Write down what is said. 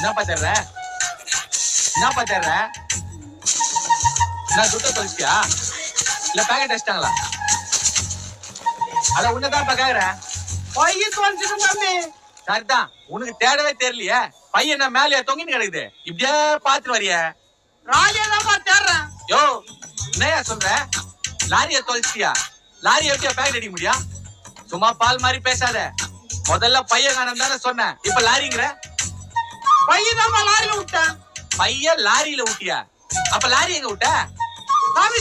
என்னப்பா தேடுற? என்னப்பா தேடுற? நான் துட்ட தொலைச்சியா இல்ல பேக்கெட் அடிச்சிட்டாங்களா? அத உன்னதான் கேக்குறேன். பையன் தொலைச்சிட்டு மாமி. சரிதான், உனக்கு தேடவே தெரியலையே. பையன் என்ன மேலயா தொங்கின்னு கிடக்குது? இப்படியே பாத்துட்டு வரிய. ராஜாதான்ப்பா தேடுறேன். யோ என்னையா சொல்ற? லாரிய தொலைச்சியா? லாரி எப்படியா பேக்கெட் அடிக்க முடியும்? சும்மா பால் மாதிரி பேசாத. முதல்ல பையன் காணம் தானே சொன்ன, இப்ப லாரிங்கிற. பையன் தான் லாரியில விட்டேன். பையன் லாரியில விட்டியா? அப்ப லாரி எங்க விட்ட? சாமி